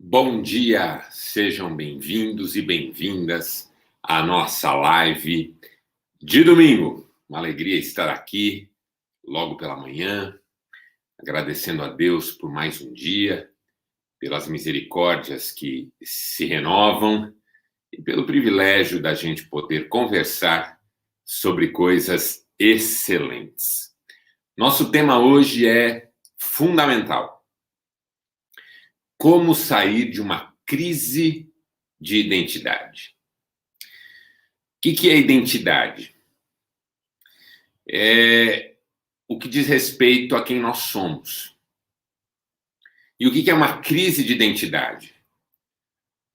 Bom dia, sejam bem-vindos e bem-vindas à nossa live de domingo. Uma alegria estar aqui logo pela manhã, agradecendo a Deus por mais um dia, pelas misericórdias que se renovam e pelo privilégio da gente poder conversar sobre coisas excelentes. Nosso tema hoje é fundamental. Como sair de uma crise de identidade? O que é identidade? É o que diz respeito a quem nós somos. E o que é uma crise de identidade?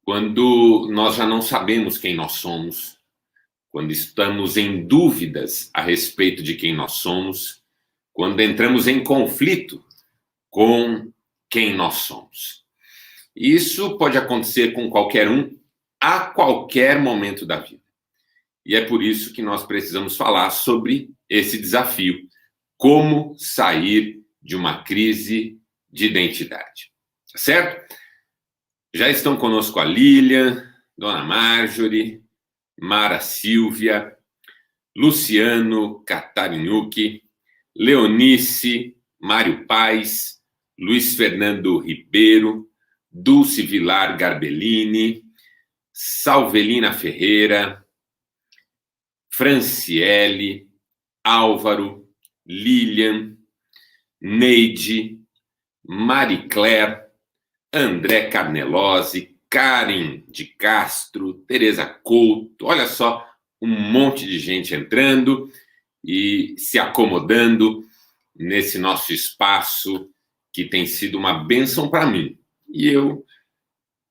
Quando nós já não sabemos quem nós somos, quando estamos em dúvidas a respeito de quem nós somos, quando entramos em conflito com quem nós somos. Isso pode acontecer com qualquer um, a qualquer momento da vida. E é por isso que nós precisamos falar sobre esse desafio. Como sair de uma crise de identidade. Tá certo? Já estão conosco a Lilian, Dona Marjorie, Mara Silvia, Luciano Catarinhucchi, Leonice, Mário Paes, Luiz Fernando Ribeiro, Dulce Vilar Garbellini, Salvelina Ferreira, Franciele, Álvaro, Lilian, Neide, Marie Claire, André Carnelose, Karen de Castro, Tereza Couto, olha só, um monte de gente entrando e se acomodando nesse nosso espaço que tem sido uma bênção para mim. E eu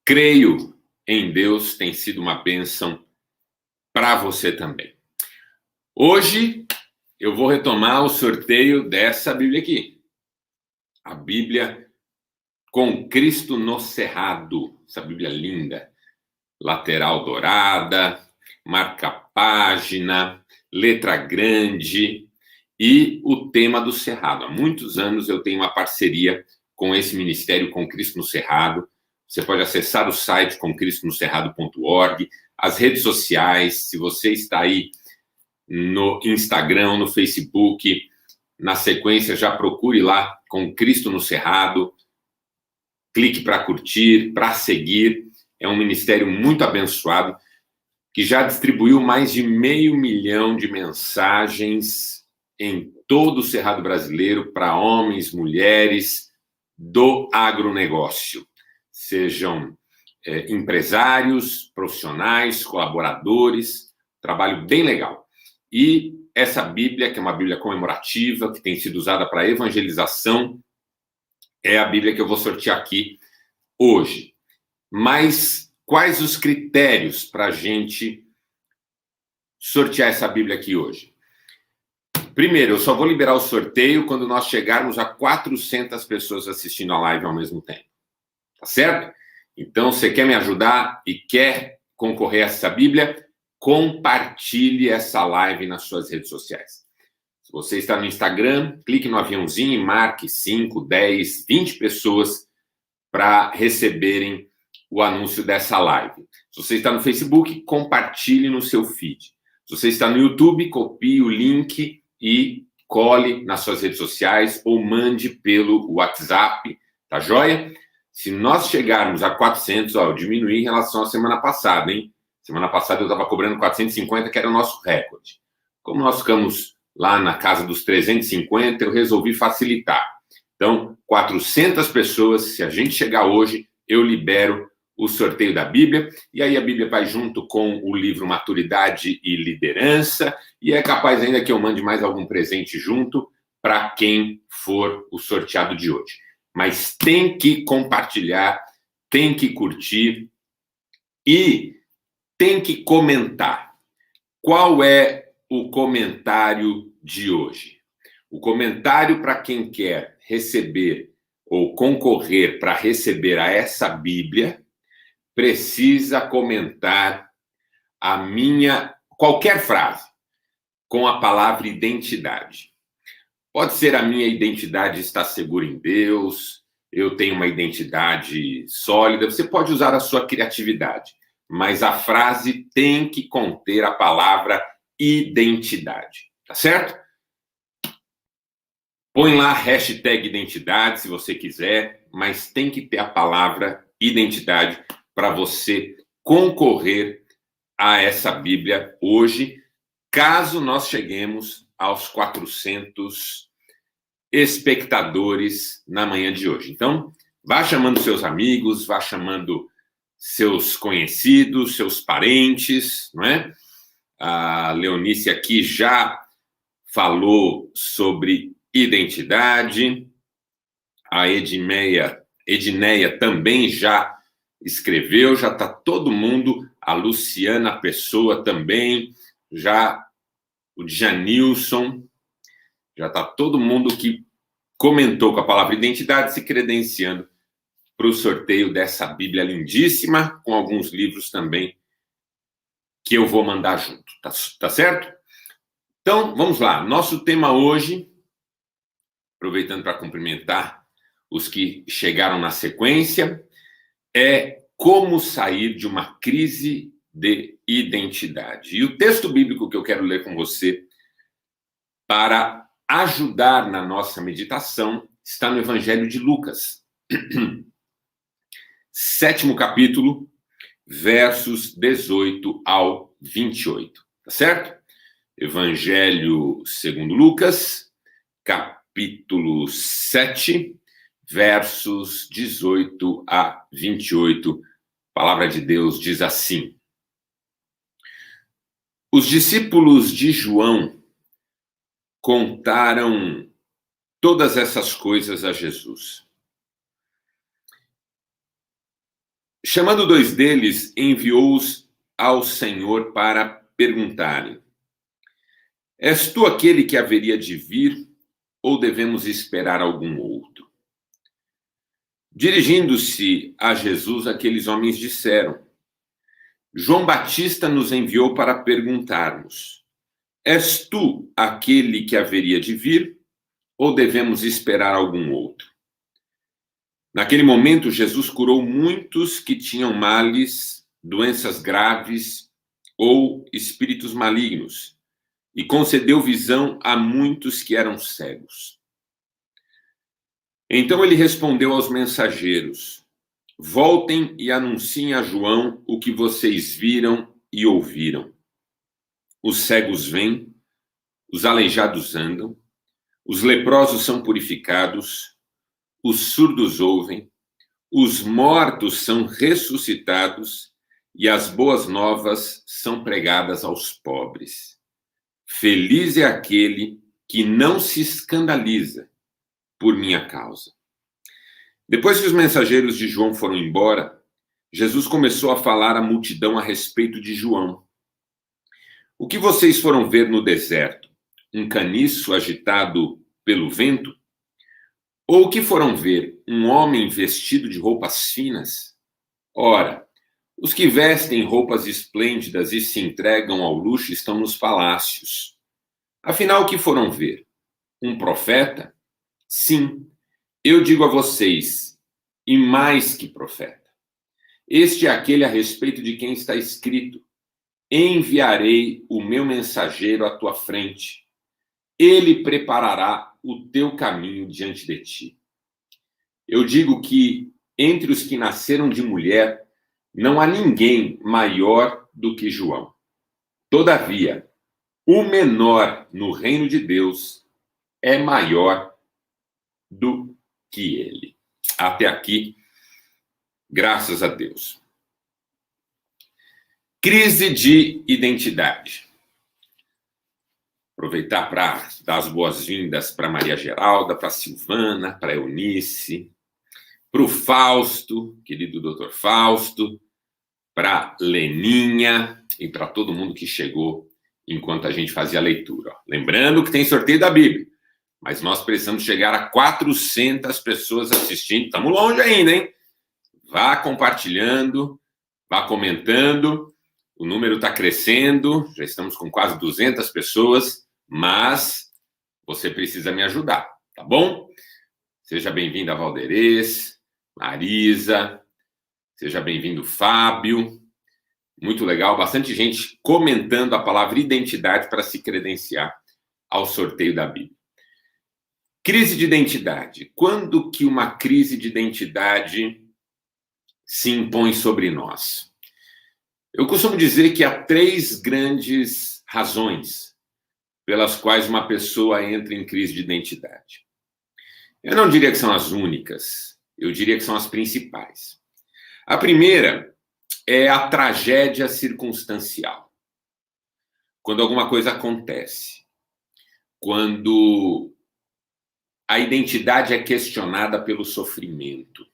creio em Deus, tem sido uma bênção para você também. Hoje eu vou retomar o sorteio dessa Bíblia aqui. A Bíblia com Cristo no Cerrado. Essa Bíblia linda. Lateral dourada, marca-página, letra grande e o tema do Cerrado. Há muitos anos eu tenho uma parceria com esse ministério Com Cristo no Cerrado. Você pode acessar o site comcristonocerrado.org, as redes sociais, se você está aí no Instagram, no Facebook, na sequência já procure lá Com Cristo no Cerrado, clique para curtir, para seguir. É um ministério muito abençoado, que já distribuiu mais de 500 mil de mensagens em todo o Cerrado brasileiro para homens, mulheres do agronegócio, sejam empresários, profissionais, colaboradores, trabalho bem legal. E essa Bíblia, que é uma Bíblia comemorativa, que tem sido usada para evangelização, é a Bíblia que eu vou sortear aqui hoje. Mas quais os critérios para a gente sortear essa Bíblia aqui hoje? Primeiro, eu só vou liberar o sorteio quando nós chegarmos a 400 pessoas assistindo a live ao mesmo tempo. Tá certo? Então, você quer me ajudar e quer concorrer a essa Bíblia? Compartilhe essa live nas suas redes sociais. Se você está no Instagram, clique no aviãozinho e marque 5, 10, 20 pessoas para receberem o anúncio dessa live. Se você está no Facebook, compartilhe no seu feed. Se você está no YouTube, copie o link e cole nas suas redes sociais ou mande pelo WhatsApp, tá joia? Se nós chegarmos a 400, eu diminuí em relação à semana passada, hein? Semana passada eu estava cobrando 450, que era o nosso recorde. Como nós ficamos lá na casa dos 350, eu resolvi facilitar. Então, 400 pessoas, se a gente chegar hoje, eu libero o sorteio da Bíblia, e aí a Bíblia vai junto com o livro Maturidade e Liderança, e é capaz ainda que eu mande mais algum presente junto para quem for o sorteado de hoje. Mas tem que compartilhar, tem que curtir e tem que comentar. Qual é o comentário de hoje? O comentário para quem quer receber ou concorrer para receber a essa Bíblia precisa comentar a minha qualquer frase com a palavra identidade. Pode ser a minha identidade está segura em Deus, eu tenho uma identidade sólida. Você pode usar a sua criatividade, mas a frase tem que conter a palavra identidade, tá certo? Põe lá hashtag identidade, se você quiser, mas tem que ter a palavra identidade para você concorrer a essa Bíblia hoje, caso nós cheguemos aos 400 espectadores na manhã de hoje. Então, vá chamando seus amigos, vá chamando seus conhecidos, seus parentes, não é? A Leonice aqui já falou sobre identidade, a Edneia também já escreveu, já está todo mundo, a Luciana Pessoa também, já o Janilson, já está todo mundo que comentou com a palavra identidade se credenciando para o sorteio dessa Bíblia lindíssima, com alguns livros também que eu vou mandar junto, tá certo? Então, vamos lá. Nosso tema hoje, aproveitando para cumprimentar os que chegaram na sequência, é como sair de uma crise de identidade. E o texto bíblico que eu quero ler com você para ajudar na nossa meditação está no Evangelho de Lucas, 7º capítulo, versos 18 ao 28, tá certo? Evangelho segundo Lucas, capítulo 7, versos 18 a 28. A palavra de Deus diz assim: Os discípulos de João contaram todas essas coisas a Jesus. Chamando 2 deles, enviou-os ao Senhor para perguntarem: És tu aquele que haveria de vir, ou devemos esperar algum outro? Dirigindo-se a Jesus, aqueles homens disseram: João Batista nos enviou para perguntar-nos: És tu aquele que haveria de vir, ou devemos esperar algum outro? Naquele momento, Jesus curou muitos que tinham males, doenças graves ou espíritos malignos, e concedeu visão a muitos que eram cegos. Então ele respondeu aos mensageiros: Voltem e anunciem a João o que vocês viram e ouviram. Os cegos vêm, os aleijados andam, os leprosos são purificados, os surdos ouvem, os mortos são ressuscitados e as boas novas são pregadas aos pobres. Feliz é aquele que não se escandaliza por minha causa. Depois que os mensageiros de João foram embora, Jesus começou a falar à multidão a respeito de João. O que vocês foram ver no deserto? Um caniço agitado pelo vento? Ou o que foram ver? Um homem vestido de roupas finas? Ora, os que vestem roupas esplêndidas e se entregam ao luxo estão nos palácios. Afinal, o que foram ver? Um profeta? Sim, eu digo a vocês, e mais que profeta. Este é aquele a respeito de quem está escrito: enviarei o meu mensageiro à tua frente. Ele preparará o teu caminho diante de ti. Eu digo que entre os que nasceram de mulher, não há ninguém maior do que João. Todavia, o menor no reino de Deus é maior do que ele. Até aqui, graças a Deus. Crise de identidade. Aproveitar para dar as boas-vindas para Maria Geralda, para Silvana, para Eunice, para o Fausto, querido doutor Fausto, para Leninha e para todo mundo que chegou enquanto a gente fazia a leitura. Lembrando que tem sorteio da Bíblia, mas nós precisamos chegar a 400 pessoas assistindo. Estamos longe ainda, hein? Vá compartilhando, vá comentando. O número está crescendo, já estamos com quase 200 pessoas, mas você precisa me ajudar, tá bom? Seja bem-vinda, Valderez, Marisa, seja bem-vindo, Fábio. Muito legal, bastante gente comentando a palavra identidade para se credenciar ao sorteio da Bíblia. Crise de identidade. Quando que uma crise de identidade se impõe sobre nós? Eu costumo dizer que há 3 grandes razões pelas quais uma pessoa entra em crise de identidade. Eu não diria que são as únicas, eu diria que são as principais. A primeira é a tragédia circunstancial. Quando alguma coisa acontece, quando a identidade é questionada pelo sofrimento,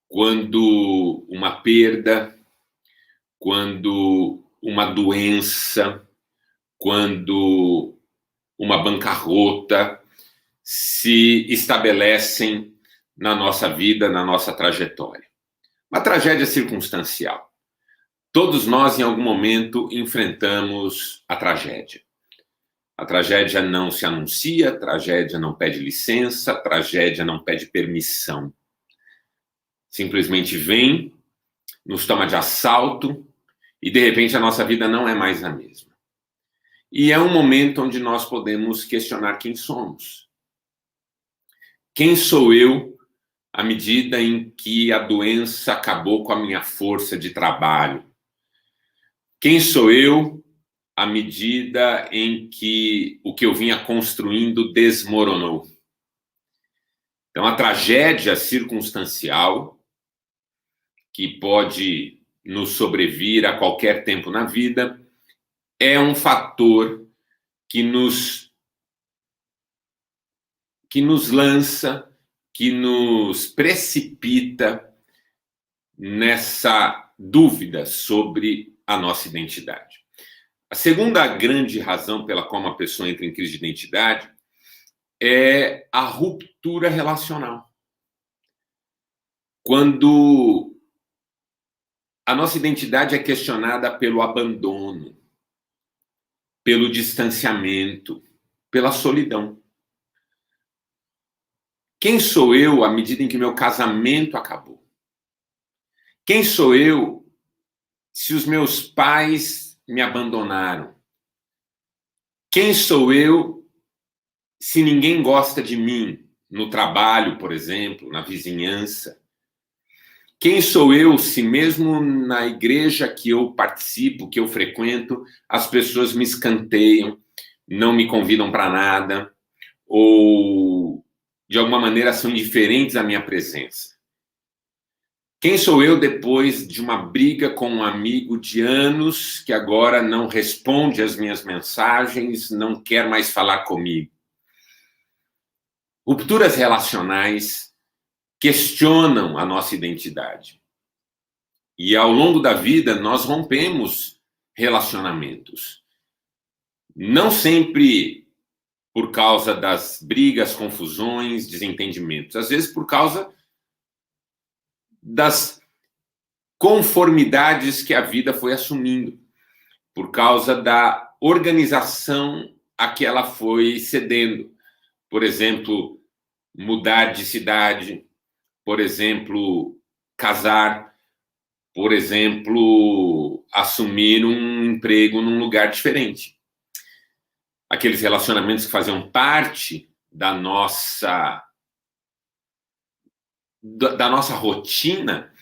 quando uma perda, quando uma doença, quando uma bancarrota se estabelecem na nossa vida, na nossa trajetória. Uma tragédia circunstancial. Todos nós, em algum momento, enfrentamos a tragédia. A tragédia não se anuncia, a tragédia não pede licença, a tragédia não pede permissão. Simplesmente vem, nos toma de assalto e, de repente, a nossa vida não é mais a mesma. E é um momento onde nós podemos questionar quem somos. Quem sou eu à medida em que a doença acabou com a minha força de trabalho? Quem sou eu à medida em que o que eu vinha construindo desmoronou? Então, a tragédia circunstancial, que pode nos sobrevir a qualquer tempo na vida, é um fator que nos lança, que nos precipita nessa dúvida sobre a nossa identidade. A segunda grande razão pela qual uma pessoa entra em crise de identidade é a ruptura relacional. Quando a nossa identidade é questionada pelo abandono, pelo distanciamento, pela solidão. Quem sou eu à medida em que meu casamento acabou? Quem sou eu se os meus pais me abandonaram? Quem sou eu se ninguém gosta de mim no trabalho, por exemplo, na vizinhança? Quem sou eu se mesmo na igreja que eu participo, que eu frequento, as pessoas me escanteiam, não me convidam para nada, ou de alguma maneira são indiferentes à minha presença? Quem sou eu depois de uma briga com um amigo de anos que agora não responde às minhas mensagens, não quer mais falar comigo? Rupturas relacionais questionam a nossa identidade. E ao longo da vida nós rompemos relacionamentos. Não sempre por causa das brigas, confusões, desentendimentos. Às vezes por causa das conformidades que a vida foi assumindo, por causa da organização a que ela foi cedendo. Por exemplo, mudar de cidade, por exemplo, casar, por exemplo, assumir um emprego num lugar diferente. Aqueles relacionamentos que faziam parte da nossa rotina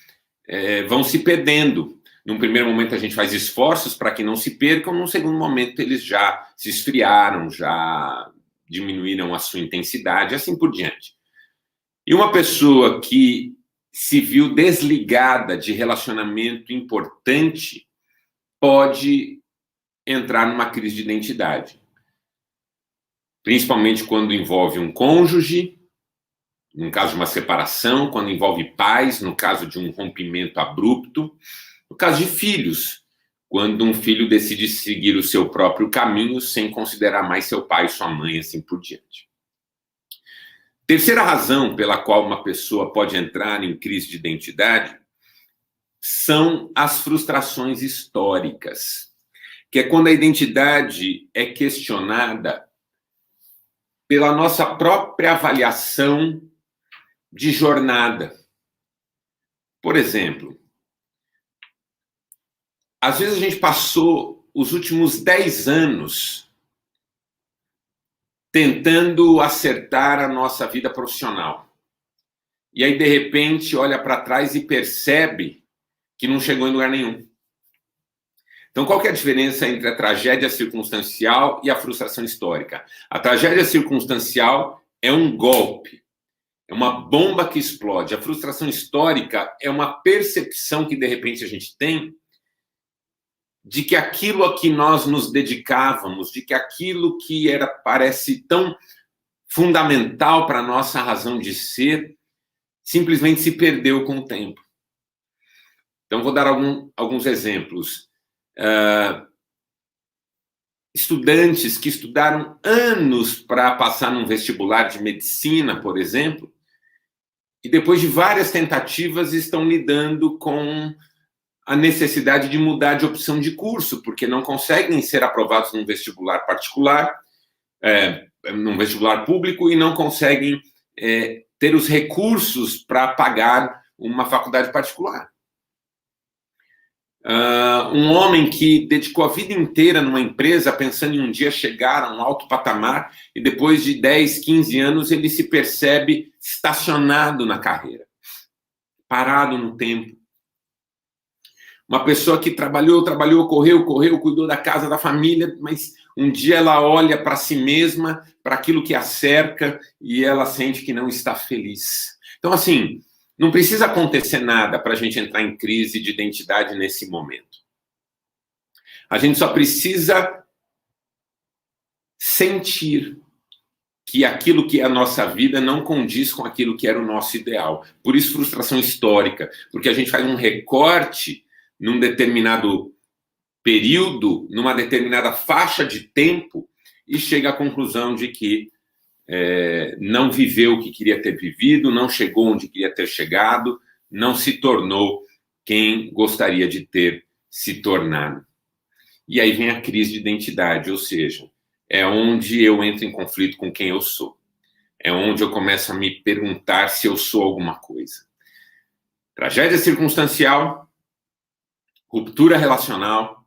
vão se perdendo. Num primeiro momento a gente faz esforços para que não se percam, num segundo momento eles já se esfriaram, já diminuíram a sua intensidade, assim por diante. E uma pessoa que se viu desligada de relacionamento importante pode entrar numa crise de identidade. Principalmente quando envolve um cônjuge, no caso de uma separação, quando envolve pais, no caso de um rompimento abrupto, no caso de filhos, quando um filho decide seguir o seu próprio caminho sem considerar mais seu pai e sua mãe, assim por diante. Terceira razão pela qual uma pessoa pode entrar em crise de identidade são as frustrações históricas, que é quando a identidade é questionada pela nossa própria avaliação de jornada. Por exemplo, às vezes a gente passou os últimos 10 anos tentando acertar a nossa vida profissional. E aí, de repente, olha para trás e percebe que não chegou em lugar nenhum. Então, qual que é a diferença entre a tragédia circunstancial e a frustração histórica? A tragédia circunstancial é um golpe, é uma bomba que explode. A frustração histórica é uma percepção que, de repente, a gente tem de que aquilo a que nós nos dedicávamos, de que aquilo que parece tão fundamental para a nossa razão de ser, simplesmente se perdeu com o tempo. Então, vou dar alguns exemplos. Estudantes que estudaram anos para passar num vestibular de medicina, por exemplo, e depois de várias tentativas estão lidando com a necessidade de mudar de opção de curso, porque não conseguem ser aprovados num vestibular particular, num vestibular público, e não conseguem ter os recursos para pagar uma faculdade particular. Um homem que dedicou a vida inteira numa empresa pensando em um dia chegar a um alto patamar e depois de 10, 15 anos ele se percebe estacionado na carreira, parado no tempo. Uma pessoa que trabalhou, correu, cuidou da casa, da família, mas um dia ela olha para si mesma, para aquilo que a cerca e ela sente que não está feliz. Então, assim, não precisa acontecer nada para a gente entrar em crise de identidade nesse momento. A gente só precisa sentir que aquilo que é a nossa vida não condiz com aquilo que era o nosso ideal. Por isso, frustração histórica, porque a gente faz um recorte num determinado período, numa determinada faixa de tempo, e chega à conclusão de que não viveu o que queria ter vivido, não chegou onde queria ter chegado, não se tornou quem gostaria de ter se tornado. E aí vem a crise de identidade, ou seja, é onde eu entro em conflito com quem eu sou. É onde eu começo a me perguntar se eu sou alguma coisa. Tragédia circunstancial, ruptura relacional,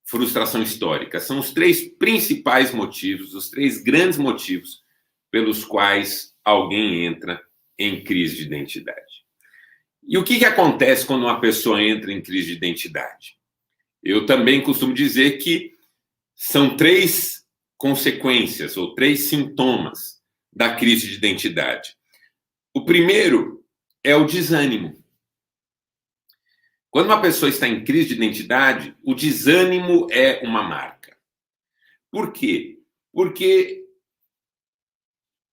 frustração histórica. São os 3 principais motivos, os 3 grandes motivos pelos quais alguém entra em crise de identidade. E o que acontece quando uma pessoa entra em crise de identidade? Eu também costumo dizer que são 3 consequências ou 3 sintomas da crise de identidade. O primeiro é o desânimo. Quando uma pessoa está em crise de identidade, o desânimo é uma marca. Por quê? Porque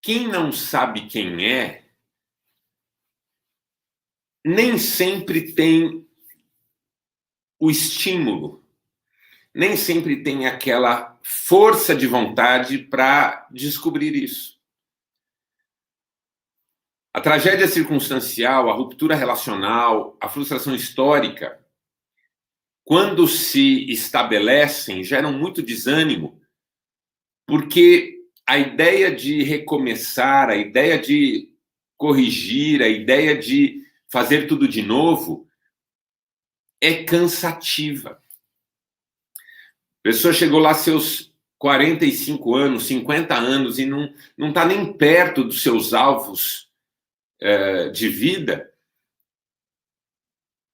quem não sabe quem é, nem sempre tem o estímulo, nem sempre tem aquela força de vontade para descobrir isso. A tragédia circunstancial, a ruptura relacional, a frustração histórica, quando se estabelecem, geram muito desânimo, porque a ideia de recomeçar, a ideia de corrigir, a ideia de fazer tudo de novo é cansativa. A pessoa chegou lá seus 45 anos, 50 anos e não está nem perto dos seus alvos de vida.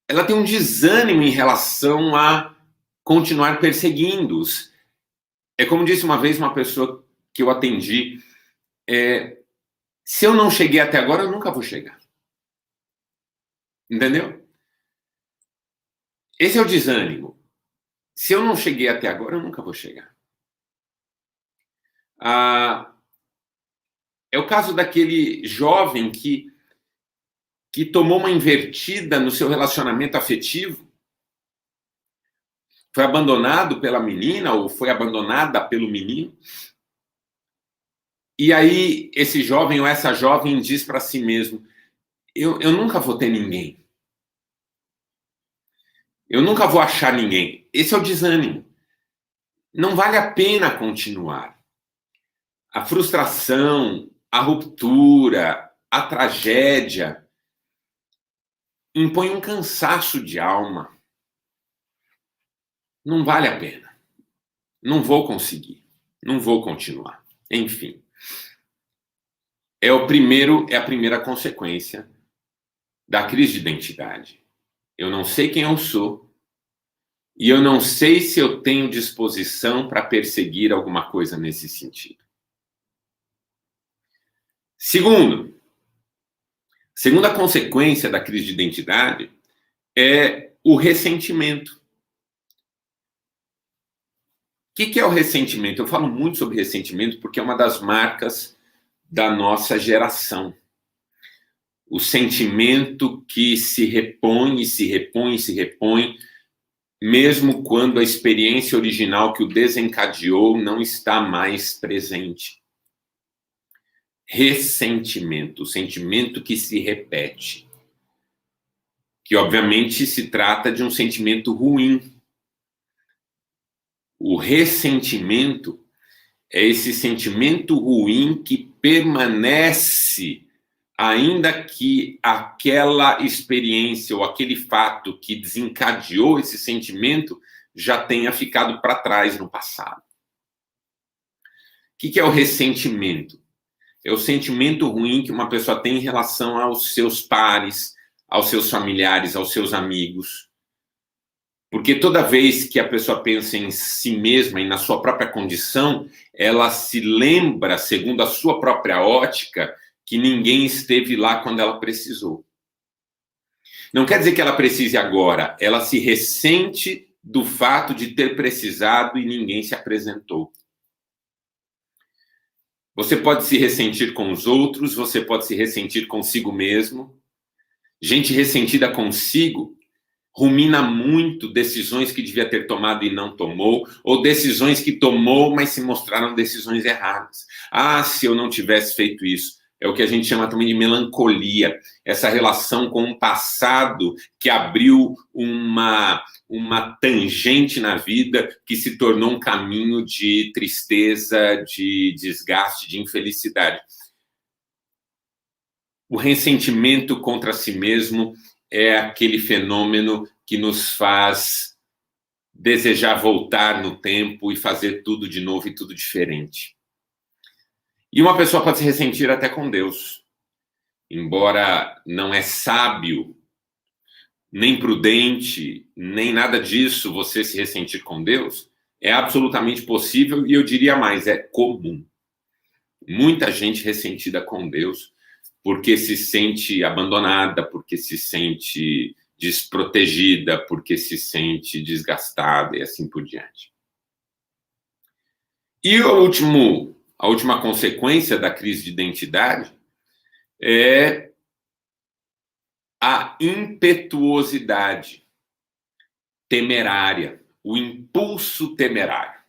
Ela tem um desânimo em relação a continuar perseguindo-os. É como disse uma vez uma pessoa que eu atendi, se eu não cheguei até agora, eu nunca vou chegar. Entendeu? Esse é o desânimo. Se eu não cheguei até agora, eu nunca vou chegar. É o caso daquele jovem que tomou uma invertida no seu relacionamento afetivo, foi abandonado pela menina ou foi abandonada pelo menino. E aí esse jovem ou essa jovem diz para si mesmo, eu nunca vou ter ninguém. Eu nunca vou achar ninguém. Esse é o desânimo. Não vale a pena continuar. a frustração, a ruptura, a tragédia impõe um cansaço de alma. Não vale a pena. Não vou conseguir. Não vou continuar. Enfim. É a primeira consequência da crise de identidade. Eu não sei quem eu sou e eu não sei se eu tenho disposição para perseguir alguma coisa nesse sentido. Segunda consequência da crise de identidade é o ressentimento. O que é o ressentimento? Eu falo muito sobre ressentimento porque é uma das marcas da nossa geração. O sentimento que se repõe, e se repõe, e se repõe, mesmo quando a experiência original que o desencadeou não está mais presente. Ressentimento, o sentimento que se repete. Que, obviamente, se trata de um sentimento ruim. O ressentimento é esse sentimento ruim que permanece ainda que aquela experiência ou aquele fato que desencadeou esse sentimento já tenha ficado para trás no passado. O que é o ressentimento? É o sentimento ruim que uma pessoa tem em relação aos seus pares, aos seus familiares, aos seus amigos. Porque toda vez que a pessoa pensa em si mesma e na sua própria condição, ela se lembra, segundo a sua própria ótica, que ninguém esteve lá quando ela precisou. Não quer dizer que ela precise agora, ela se ressente do fato de ter precisado e ninguém se apresentou. Você pode se ressentir com os outros, você pode se ressentir consigo mesmo. Gente ressentida consigo rumina muito decisões que devia ter tomado e não tomou, ou decisões que tomou, mas se mostraram decisões erradas. Ah, se eu não tivesse feito isso. É o que a gente chama também de melancolia, essa relação com um passado que abriu uma tangente na vida que se tornou um caminho de tristeza, de desgaste, de infelicidade. O ressentimento contra si mesmo é aquele fenômeno que nos faz desejar voltar no tempo e fazer tudo de novo e tudo diferente. E uma pessoa pode se ressentir até com Deus. Embora não é sábio, nem prudente, nem nada disso você se ressentir com Deus, é absolutamente possível e eu diria mais, é comum. Muita gente ressentida com Deus porque se sente abandonada, porque se sente desprotegida, porque se sente desgastada e assim por diante. E a última consequência da crise de identidade é a impetuosidade temerária, o impulso temerário.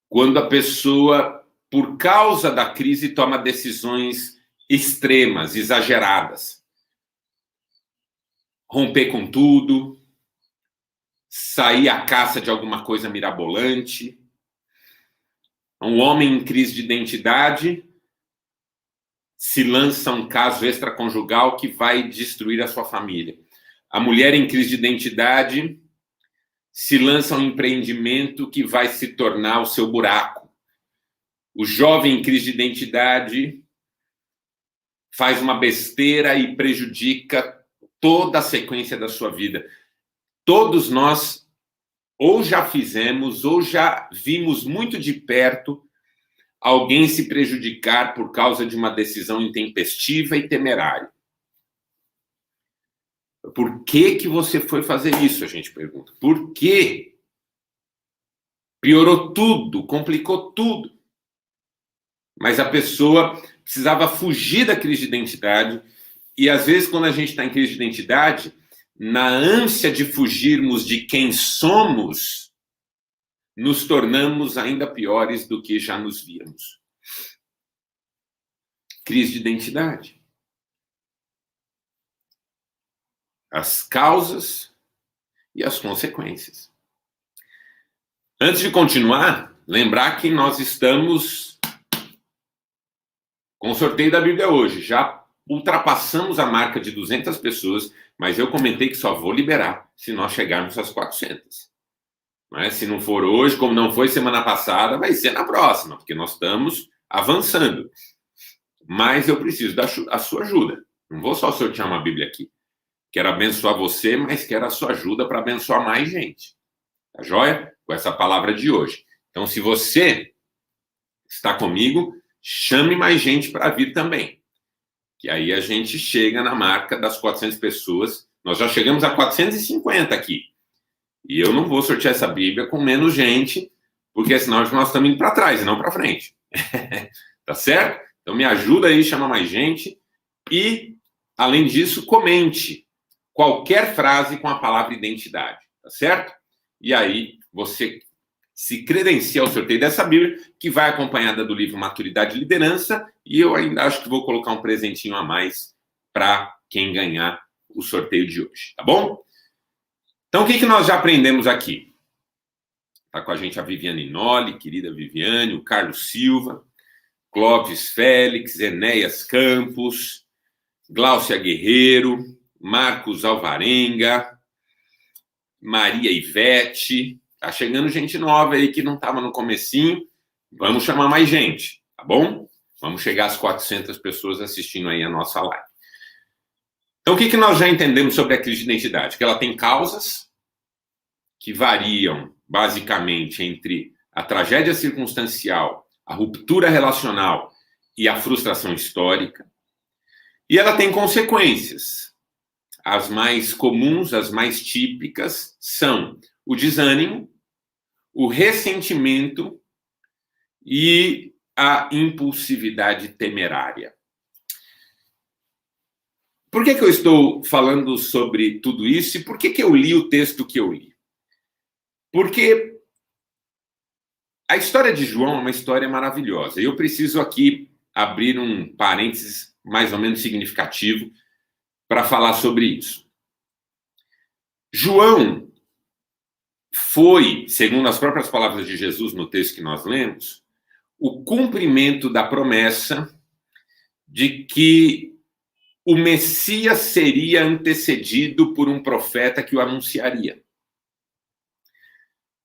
Quando a pessoa, por causa da crise, toma decisões extremas, exageradas. Romper com tudo, sair à caça de alguma coisa mirabolante. Um homem em crise de identidade se lança um caso extraconjugal que vai destruir a sua família. A mulher em crise de identidade se lança um empreendimento que vai se tornar o seu buraco. O jovem em crise de identidade faz uma besteira e prejudica toda a sequência da sua vida. Todos nós ou já fizemos ou já vimos muito de perto alguém se prejudicar por causa de uma decisão intempestiva e temerária. Por que você foi fazer isso, a gente pergunta. Por quê? Piorou tudo, complicou tudo. Mas a pessoa precisava fugir da crise de identidade e, às vezes, quando a gente está em crise de identidade, na ânsia de fugirmos de quem somos, nos tornamos ainda piores do que já nos víamos. Crise de identidade. As causas e as consequências. Antes de continuar, lembrar que nós estamos com o sorteio da Bíblia hoje. Já ultrapassamos a marca de 200 pessoas, mas eu comentei que só vou liberar se nós chegarmos às 400. Mas se não for hoje, como não foi semana passada, vai ser na próxima, porque nós estamos avançando. Mas eu preciso da sua ajuda. Não vou só sortear uma Bíblia aqui. Quero abençoar você, mas quero a sua ajuda para abençoar mais gente. Tá joia? Com essa palavra de hoje. Então, se você está comigo, chame mais gente para vir também. Que aí a gente chega na marca das 400 pessoas. Nós já chegamos a 450 aqui. E eu não vou sortear essa Bíblia com menos gente, porque senão nós estamos indo para trás e não para frente. Tá certo? Então me ajuda aí, chama mais gente. E, além disso, comente qualquer frase com a palavra identidade. Tá certo? E aí você se credencia ao sorteio dessa Bíblia, que vai acompanhada do livro Maturidade e Liderança, e eu ainda acho que vou colocar um presentinho a mais para quem ganhar o sorteio de hoje, tá bom? Então, o que nós já aprendemos aqui? Está com a gente a Viviane Noli, querida Viviane, o Carlos Silva, Clóvis Félix, Enéas Campos, Gláucia Guerreiro, Marcos Alvarenga, Maria Ivete. Tá chegando gente nova aí que não estava no comecinho. Vamos chamar mais gente, tá bom? Vamos chegar às 400 pessoas assistindo aí a nossa live. Então, o que nós já entendemos sobre a crise de identidade? Que ela tem causas que variam, basicamente, entre a tragédia circunstancial, a ruptura relacional e a frustração histórica. E ela tem consequências. As mais comuns, as mais típicas, são o desânimo, o ressentimento e a impulsividade temerária. Por que eu estou falando sobre tudo isso e por que eu li o texto que eu li? Porque a história de João é uma história maravilhosa. E eu preciso aqui abrir um parênteses mais ou menos significativo para falar sobre isso. João foi, segundo as próprias palavras de Jesus no texto que nós lemos, o cumprimento da promessa de que o Messias seria antecedido por um profeta que o anunciaria.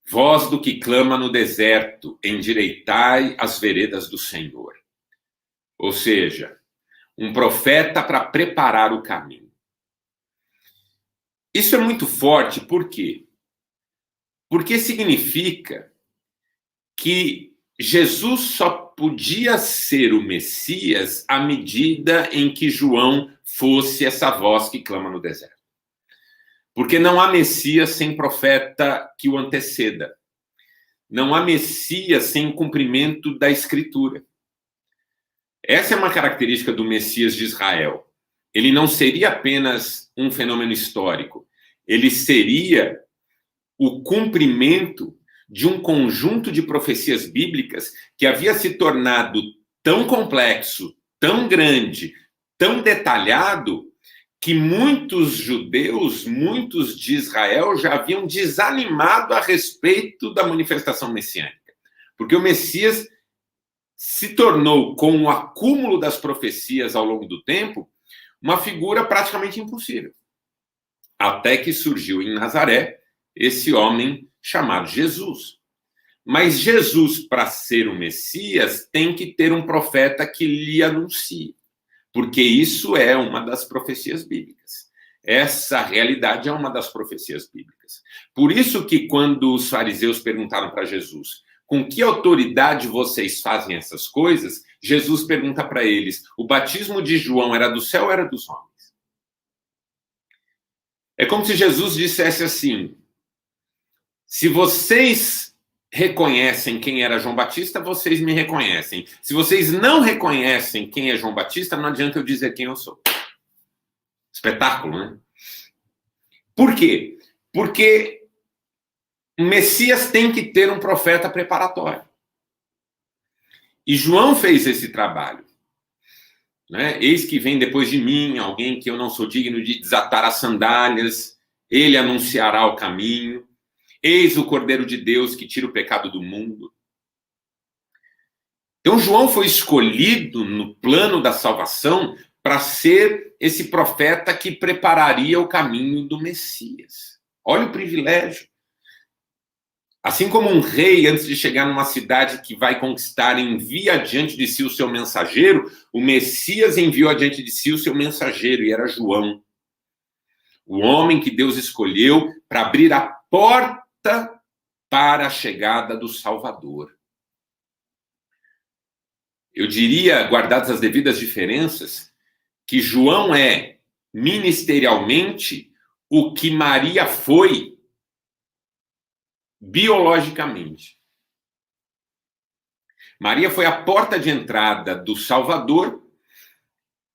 Voz do que clama no deserto, endireitai as veredas do Senhor. Ou seja, um profeta para preparar o caminho. Isso é muito forte, por quê? Porque significa que Jesus só podia ser o Messias à medida em que João fosse essa voz que clama no deserto. Porque não há Messias sem profeta que o anteceda. Não há Messias sem cumprimento da Escritura. Essa é uma característica do Messias de Israel. Ele não seria apenas um fenômeno histórico. Ele seria o cumprimento de um conjunto de profecias bíblicas que havia se tornado tão complexo, tão grande, tão detalhado, que muitos judeus, muitos de Israel já haviam desanimado a respeito da manifestação messiânica. Porque o Messias se tornou, com o acúmulo das profecias ao longo do tempo, uma figura praticamente impossível. Até que surgiu em Nazaré esse homem chamado Jesus. Mas Jesus, para ser o Messias, tem que ter um profeta que lhe anuncie. Porque isso é uma das profecias bíblicas. Essa realidade é uma das profecias bíblicas. Por isso que quando os fariseus perguntaram para Jesus, com que autoridade vocês fazem essas coisas? Jesus pergunta para eles, o batismo de João era do céu ou era dos homens? É como se Jesus dissesse assim, se vocês reconhecem quem era João Batista, vocês me reconhecem. Se vocês não reconhecem quem é João Batista, não adianta eu dizer quem eu sou. Espetáculo, né? Por quê? Porque o Messias tem que ter um profeta preparatório. E João fez esse trabalho. Né? Eis que vem depois de mim alguém que eu não sou digno de desatar as sandálias, ele anunciará o caminho. Eis o Cordeiro de Deus que tira o pecado do mundo. Então, João foi escolhido no plano da salvação para ser esse profeta que prepararia o caminho do Messias. Olha o privilégio. Assim como um rei, antes de chegar numa cidade que vai conquistar, envia adiante de si o seu mensageiro, o Messias enviou adiante de si o seu mensageiro, e era João. O homem que Deus escolheu para abrir a porta para a chegada do Salvador. Eu diria, guardadas as devidas diferenças, que João é, ministerialmente, o que Maria foi biologicamente. Maria foi a porta de entrada do Salvador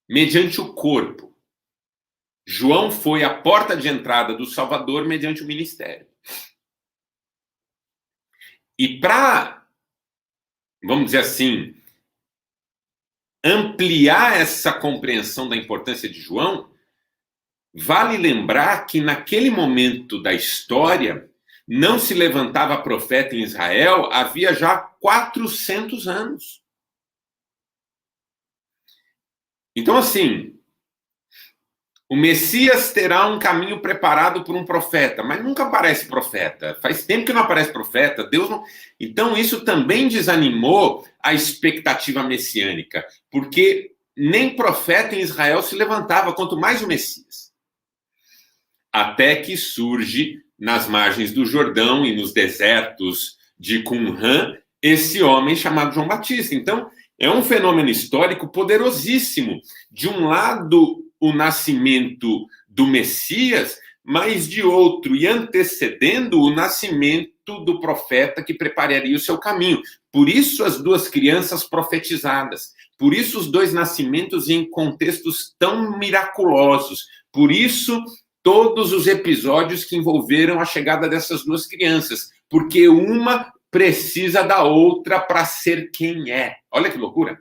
mediante o corpo. João foi a porta de entrada do Salvador mediante o ministério. E para, vamos dizer assim, ampliar essa compreensão da importância de João, vale lembrar que naquele momento da história não se levantava profeta em Israel havia já 400 anos. Então, assim, o Messias terá um caminho preparado por um profeta, mas nunca aparece profeta. Faz tempo que não aparece profeta. Deus não. Então, isso também desanimou a expectativa messiânica, porque nem profeta em Israel se levantava, quanto mais o Messias. Até que surge nas margens do Jordão e nos desertos de Qumran esse homem chamado João Batista. Então, é um fenômeno histórico poderosíssimo. De um lado, o nascimento do Messias, mas de outro, e antecedendo o nascimento do profeta que prepararia o seu caminho. Por isso, as duas crianças profetizadas. Por isso, os dois nascimentos em contextos tão miraculosos. Por isso, todos os episódios que envolveram a chegada dessas duas crianças. Porque uma precisa da outra para ser quem é. Olha que loucura.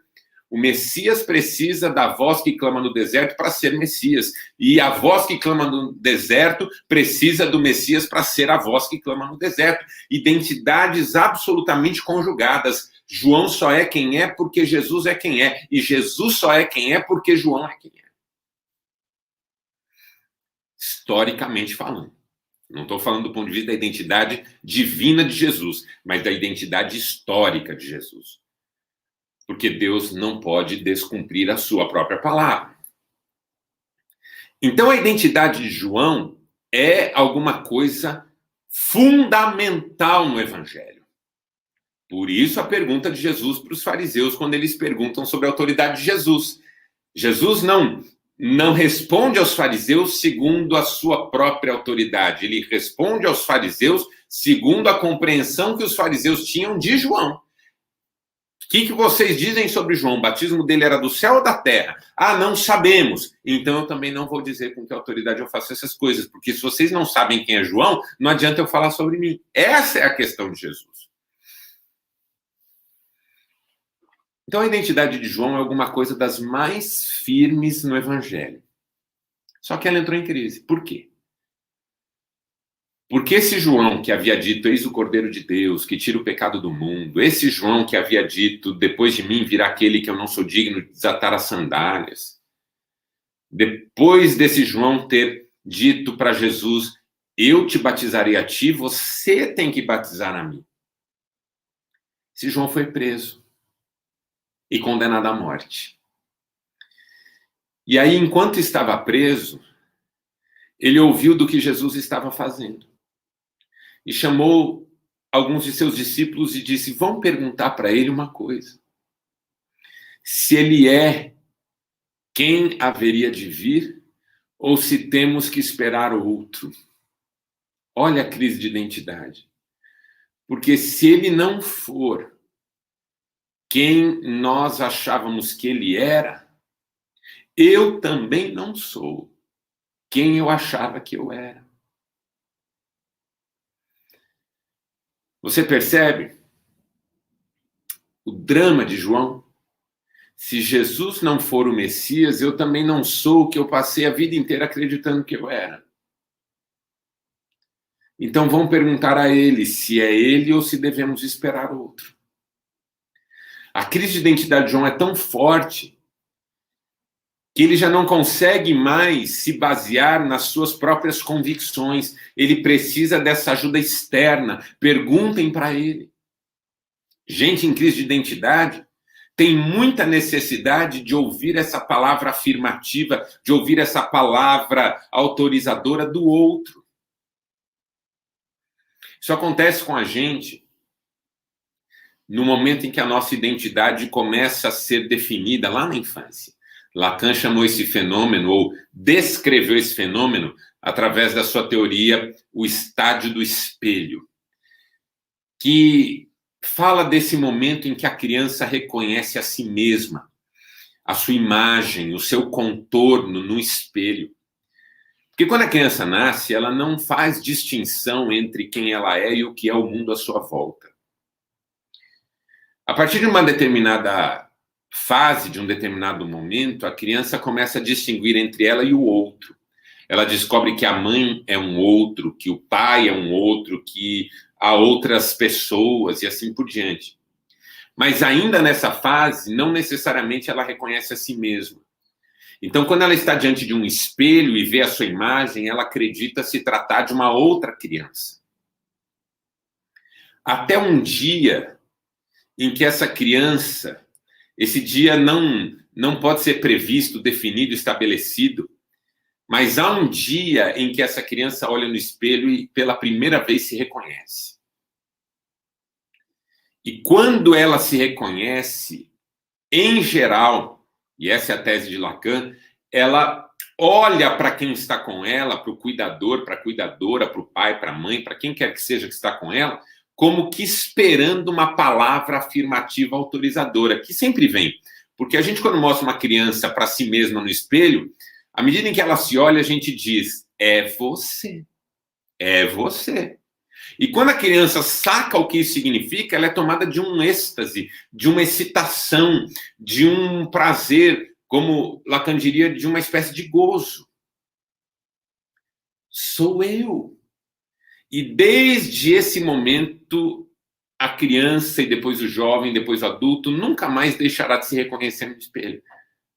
O Messias precisa da voz que clama no deserto para ser Messias. E a voz que clama no deserto precisa do Messias para ser a voz que clama no deserto. Identidades absolutamente conjugadas. João só é quem é porque Jesus é quem é. E Jesus só é quem é porque João é quem é. Historicamente falando. Não estou falando do ponto de vista da identidade divina de Jesus, mas da identidade histórica de Jesus. Porque Deus não pode descumprir a sua própria palavra. Então, a identidade de João é alguma coisa fundamental no Evangelho. Por isso, a pergunta de Jesus para os fariseus, quando eles perguntam sobre a autoridade de Jesus. Jesus não responde aos fariseus segundo a sua própria autoridade. Ele responde aos fariseus segundo a compreensão que os fariseus tinham de João. O que vocês dizem sobre João? O batismo dele era do céu ou da terra? Ah, não sabemos. Então eu também não vou dizer com que autoridade eu faço essas coisas, porque se vocês não sabem quem é João, não adianta eu falar sobre mim. Essa é a questão de Jesus. Então a identidade de João é alguma coisa das mais firmes no Evangelho. Só que ela entrou em crise. Por quê? Porque esse João que havia dito, eis o Cordeiro de Deus, que tira o pecado do mundo, esse João que havia dito, depois de mim virá aquele que eu não sou digno de desatar as sandálias, depois desse João ter dito para Jesus, eu te batizarei a ti, você tem que batizar a mim. Esse João foi preso e condenado à morte. E aí, enquanto estava preso, ele ouviu do que Jesus estava fazendo. E chamou alguns de seus discípulos e disse, vão perguntar para ele uma coisa. Se ele é quem haveria de vir, ou se temos que esperar outro. Olha a crise de identidade. Porque se ele não for quem nós achávamos que ele era, eu também não sou quem eu achava que eu era. Você percebe o drama de João? Se Jesus não for o Messias, eu também não sou o que eu passei a vida inteira acreditando que eu era. Então vão perguntar a ele se é ele ou se devemos esperar outro. A crise de identidade de João é tão forte que ele já não consegue mais se basear nas suas próprias convicções. Ele precisa dessa ajuda externa. Perguntem para ele. Gente em crise de identidade tem muita necessidade de ouvir essa palavra afirmativa, de ouvir essa palavra autorizadora do outro. Isso acontece com a gente no momento em que a nossa identidade começa a ser definida lá na infância. Lacan chamou esse fenômeno, ou descreveu esse fenômeno, através da sua teoria, o estádio do espelho, que fala desse momento em que a criança reconhece a si mesma, a sua imagem, o seu contorno no espelho. Porque quando a criança nasce, ela não faz distinção entre quem ela é e o que é o mundo à sua volta. A partir de uma determinada fase, de um determinado momento, a criança começa a distinguir entre ela e o outro. Ela descobre que a mãe é um outro, que o pai é um outro, que há outras pessoas e assim por diante. Mas ainda nessa fase, não necessariamente ela reconhece a si mesma. Então, quando ela está diante de um espelho e vê a sua imagem, ela acredita se tratar de uma outra criança. Até um dia em que essa criança, esse dia não pode ser previsto, definido, estabelecido, mas há um dia em que essa criança olha no espelho e pela primeira vez se reconhece. E quando ela se reconhece, em geral, e essa é a tese de Lacan, ela olha para quem está com ela, para o cuidador, para a cuidadora, para o pai, para a mãe, para quem quer que seja que está com ela, como que esperando uma palavra afirmativa autorizadora, que sempre vem. Porque a gente, quando mostra uma criança para si mesma no espelho, à medida em que ela se olha, a gente diz, é você, é você. E quando a criança saca o que isso significa, ela é tomada de um êxtase, de uma excitação, de um prazer, como Lacan diria, de uma espécie de gozo. Sou eu. E desde esse momento, a criança e depois o jovem, depois o adulto, nunca mais deixará de se reconhecer no espelho.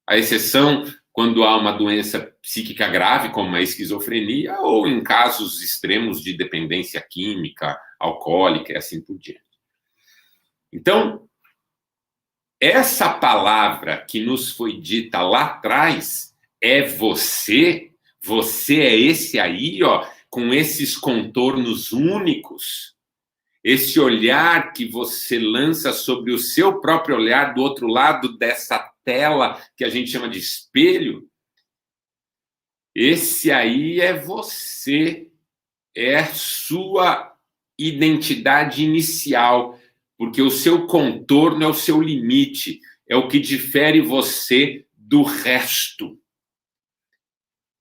A exceção quando há uma doença psíquica grave, como a esquizofrenia, ou em casos extremos de dependência química, alcoólica e assim por diante. Então, essa palavra que nos foi dita lá atrás, é você, você é esse aí, ó, com esses contornos únicos, esse olhar que você lança sobre o seu próprio olhar do outro lado dessa tela que a gente chama de espelho, esse aí é você, é a sua identidade inicial, porque o seu contorno é o seu limite, é o que difere você do resto.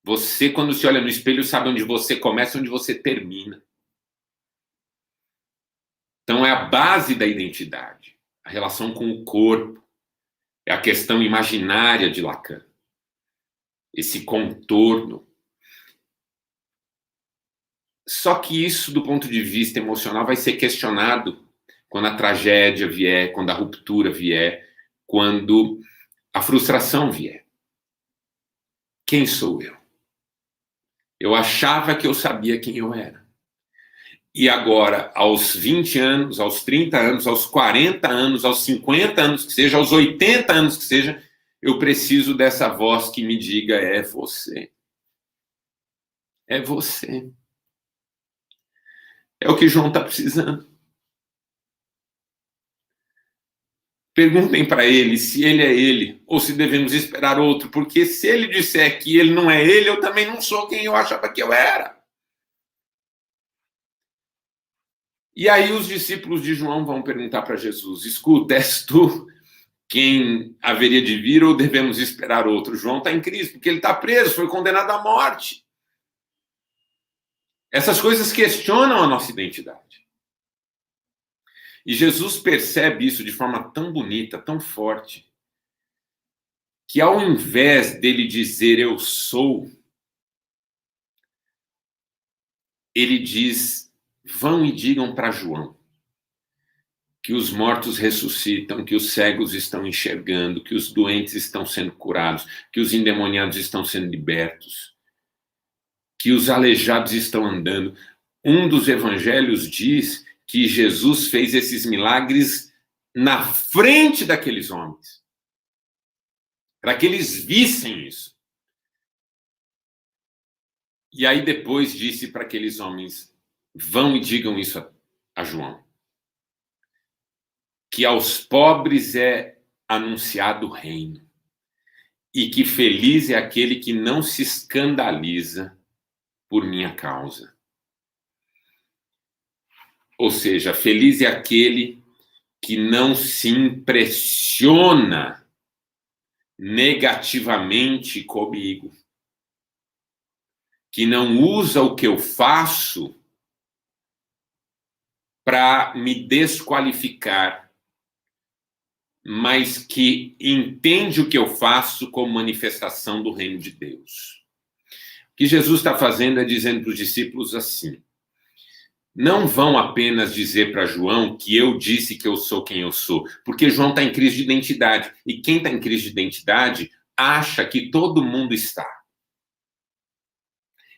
Você, quando se olha no espelho, sabe onde você começa e onde você termina. Então, é a base da identidade, a relação com o corpo, é a questão imaginária de Lacan, esse contorno. Só que isso, do ponto de vista emocional, vai ser questionado quando a tragédia vier, quando a ruptura vier, quando a frustração vier. Quem sou eu? Eu achava que eu sabia quem eu era. E agora, aos 20 anos, aos 30 anos, aos 40 anos, aos 50 anos que seja, aos 80 anos que seja, eu preciso dessa voz que me diga, é você. É você. É o que João está precisando. Perguntem para ele se ele é ele, ou se devemos esperar outro, porque se ele disser que ele não é ele, eu também não sou quem eu achava que eu era. E aí os discípulos de João vão perguntar para Jesus, escuta, és tu quem haveria de vir ou devemos esperar outro? João está em crise, porque ele está preso, foi condenado à morte. Essas coisas questionam a nossa identidade. E Jesus percebe isso de forma tão bonita, tão forte, que ao invés dele dizer eu sou, ele diz, vão e digam para João que os mortos ressuscitam, que os cegos estão enxergando, que os doentes estão sendo curados, que os endemoniados estão sendo libertos, que os aleijados estão andando. Um dos evangelhos diz que Jesus fez esses milagres na frente daqueles homens, para que eles vissem isso. E aí depois disse para aqueles homens, vão e digam isso a João, que aos pobres é anunciado o reino, e que feliz é aquele que não se escandaliza por minha causa. Ou seja, feliz é aquele que não se impressiona negativamente comigo, que não usa o que eu faço para me desqualificar, mas que entende o que eu faço como manifestação do reino de Deus. O que Jesus está fazendo é dizendo para os discípulos assim, não vão apenas dizer para João que eu disse que eu sou quem eu sou, porque João está em crise de identidade, e quem está em crise de identidade acha que todo mundo está.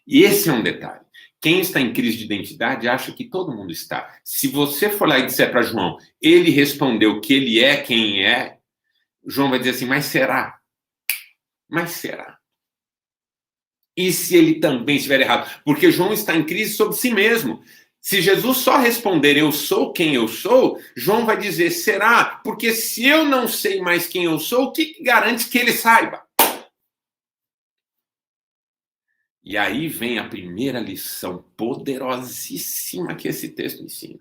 E esse é um detalhe. Quem está em crise de identidade acha que todo mundo está. Se você for lá e disser para João, ele respondeu que ele é quem é, João vai dizer assim, mas será? Mas será? E se ele também estiver errado? Porque João está em crise sobre si mesmo. Se Jesus só responder, eu sou quem eu sou, João vai dizer, será? Porque se eu não sei mais quem eu sou, o que garante que ele saiba? E aí vem a primeira lição poderosíssima que esse texto ensina.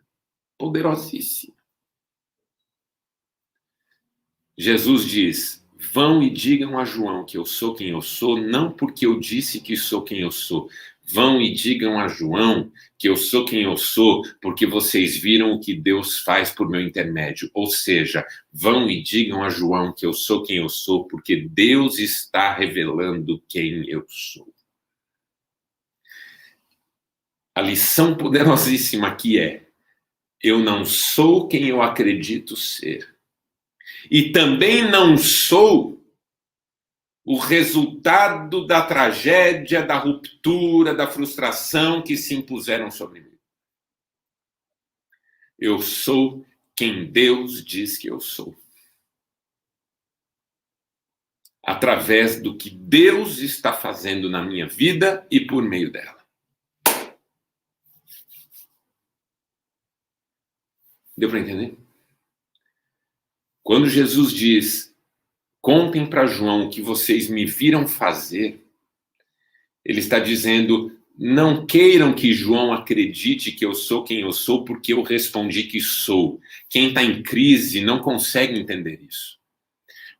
Poderosíssima. Jesus diz, vão e digam a João que eu sou quem eu sou, não porque eu disse que sou quem eu sou. Vão e digam a João que eu sou quem eu sou, porque vocês viram o que Deus faz por meu intermédio. Ou seja, vão e digam a João que eu sou quem eu sou, porque Deus está revelando quem eu sou. A lição poderosíssima aqui é, eu não sou quem eu acredito ser. E também não sou o resultado da tragédia, da ruptura, da frustração que se impuseram sobre mim. Eu sou quem Deus diz que eu sou. Através do que Deus está fazendo na minha vida e por meio dela. Deu para entender? Quando Jesus diz, contem para João o que vocês me viram fazer, ele está dizendo, não queiram que João acredite que eu sou quem eu sou porque eu respondi que sou. Quem está em crise não consegue entender isso.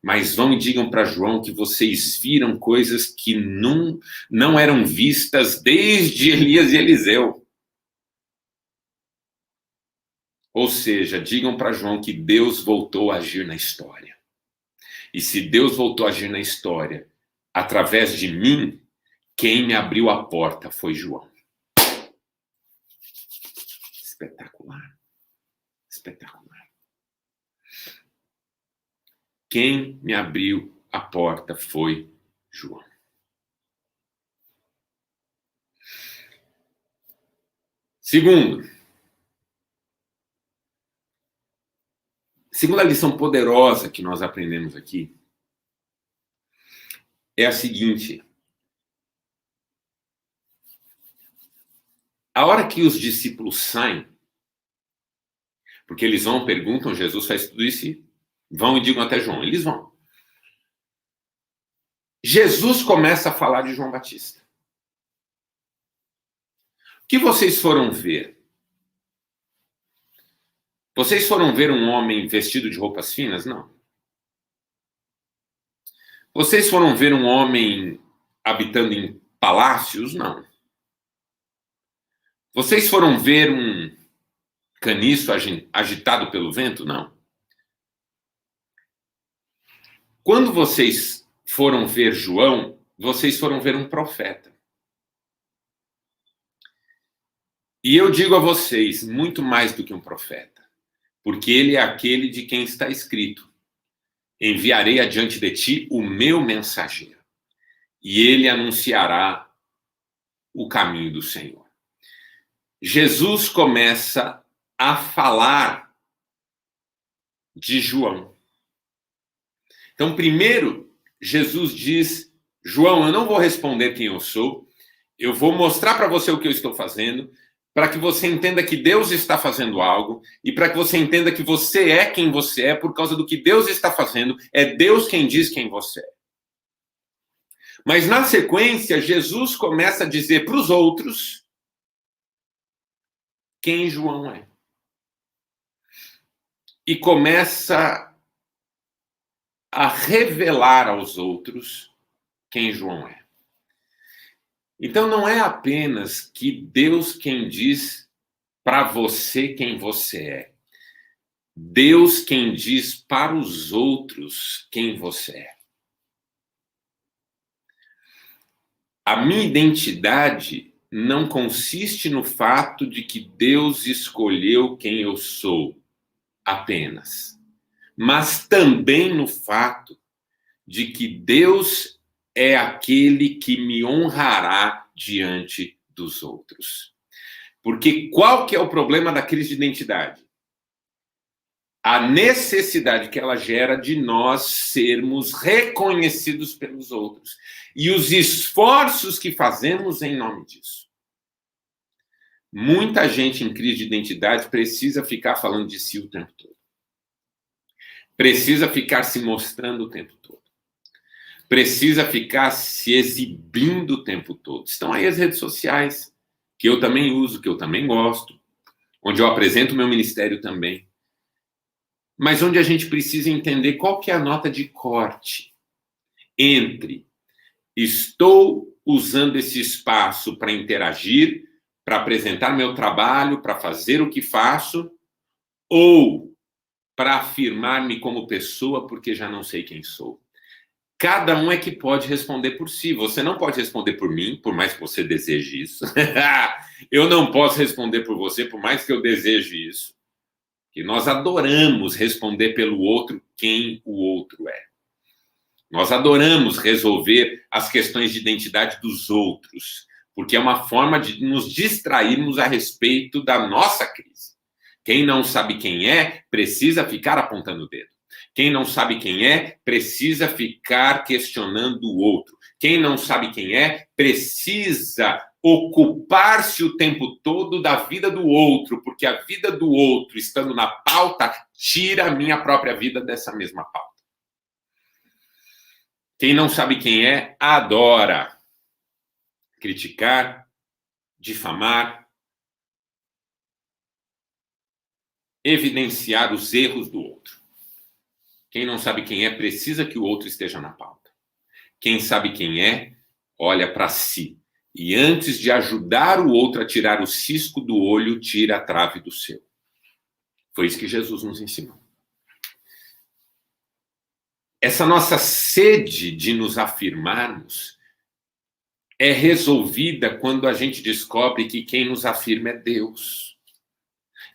Mas vão e digam para João que vocês viram coisas que não eram vistas desde Elias e Eliseu. Ou seja, digam para João que Deus voltou a agir na história. E se Deus voltou a agir na história, através de mim, quem me abriu a porta foi João. Espetacular. Espetacular. Quem me abriu a porta foi João. Segunda lição poderosa que nós aprendemos aqui é a seguinte. A hora que os discípulos saem, porque eles vão, perguntam, Jesus faz tudo isso e vão e digam até João. Eles vão. Jesus começa a falar de João Batista. O que vocês foram ver? Vocês foram ver um homem vestido de roupas finas? Não. Vocês foram ver um homem habitando em palácios? Não. Vocês foram ver um caniço agitado pelo vento? Não. Quando vocês foram ver João, vocês foram ver um profeta. E eu digo a vocês, muito mais do que um profeta. porque ele é aquele de quem está escrito: enviarei adiante de ti o meu mensageiro, e ele anunciará o caminho do Senhor. Jesus começa a falar de João. Então, primeiro, Jesus diz: João, eu não vou responder quem eu sou, eu vou mostrar para você o que eu estou fazendo, para que você entenda que Deus está fazendo algo, e para que você entenda que você é quem você é por causa do que Deus está fazendo. É Deus quem diz quem você é. Mas, na sequência, Jesus começa a dizer para os outros quem João é. E começa a revelar aos outros quem João é. Então, não é apenas que Deus quem diz para você quem você é. Deus quem diz para os outros quem você é. A minha identidade não consiste no fato de que Deus escolheu quem eu sou apenas, mas também no fato de que Deus é aquele que me honrará diante dos outros. Porque qual que é o problema da crise de identidade? A necessidade que ela gera de nós sermos reconhecidos pelos outros. E os esforços que fazemos em nome disso. Muita gente em crise de identidade precisa ficar falando de si o tempo todo. Precisa ficar se mostrando o tempo todo. Precisa ficar se exibindo o tempo todo. Estão aí as redes sociais, que eu também uso, que eu também gosto, onde eu apresento o meu ministério também. Mas onde a gente precisa entender qual que é a nota de corte entre estou usando esse espaço para interagir, para apresentar meu trabalho, para fazer o que faço, ou para afirmar-me como pessoa porque já não sei quem sou. Cada um é que pode responder por si. Você não pode responder por mim, por mais que você deseje isso. Eu não posso responder por você, por mais que eu deseje isso. Que nós adoramos responder pelo outro quem o outro é. Nós adoramos resolver as questões de identidade dos outros, porque é uma forma de nos distrairmos a respeito da nossa crise. Quem não sabe quem é, precisa ficar apontando o dedo. Quem não sabe quem é, precisa ficar questionando o outro. Quem não sabe quem é, precisa ocupar-se o tempo todo da vida do outro, porque a vida do outro, estando na pauta, tira a minha própria vida dessa mesma pauta. Quem não sabe quem é, adora criticar, difamar, evidenciar os erros do outro. Quem não sabe quem é, precisa que o outro esteja na pauta. Quem sabe quem é, olha para si. E antes de ajudar o outro a tirar o cisco do olho, tira a trave do seu. Foi isso que Jesus nos ensinou. Essa nossa sede de nos afirmarmos é resolvida quando a gente descobre que quem nos afirma é Deus.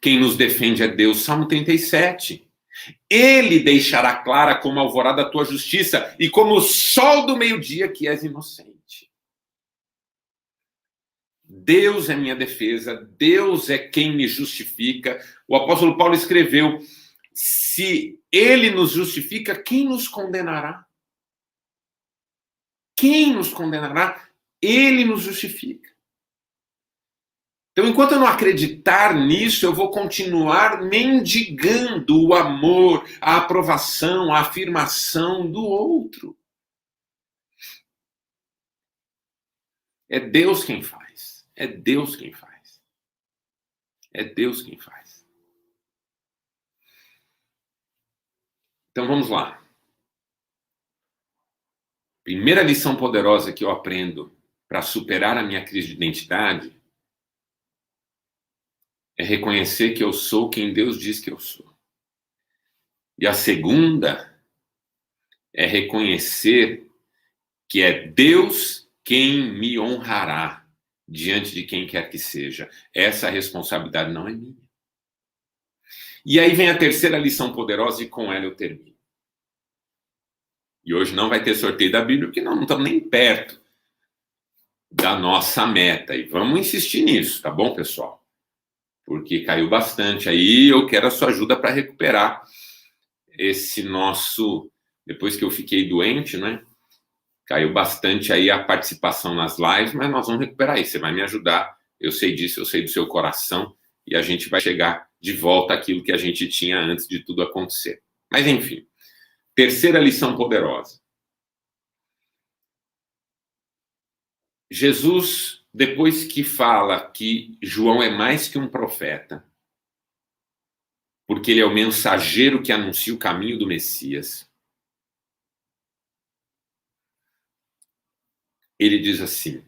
Quem nos defende é Deus. Salmo 37. Ele deixará clara como a alvorada a tua justiça e como o sol do meio-dia que és inocente. Deus é minha defesa, Deus é quem me justifica. O apóstolo Paulo escreveu: se ele nos justifica, quem nos condenará? Quem nos condenará? Ele nos justifica. Então, enquanto eu não acreditar nisso, eu vou continuar mendigando o amor, a aprovação, a afirmação do outro. É Deus quem faz. É Deus quem faz. É Deus quem faz. Então, vamos lá. Primeira lição poderosa que eu aprendo para superar a minha crise de identidade é reconhecer que eu sou quem Deus diz que eu sou. E a segunda é reconhecer que é Deus quem me honrará diante de quem quer que seja. Essa responsabilidade não é minha. E aí vem a terceira lição poderosa e com ela eu termino. E hoje não vai ter sorteio da Bíblia, porque nós não estamos nem perto da nossa meta. E vamos insistir nisso, tá bom, pessoal? Porque caiu bastante aí, eu quero a sua ajuda para recuperar esse nosso... Depois que eu fiquei doente, né? Caiu bastante aí a participação nas lives, mas nós vamos recuperar isso. Você vai me ajudar, eu sei disso, eu sei do seu coração, e a gente vai chegar de volta àquilo que a gente tinha antes de tudo acontecer. Mas, enfim, terceira lição poderosa. Jesus, depois que fala que João é mais que um profeta, porque ele é o mensageiro que anuncia o caminho do Messias, ele diz assim: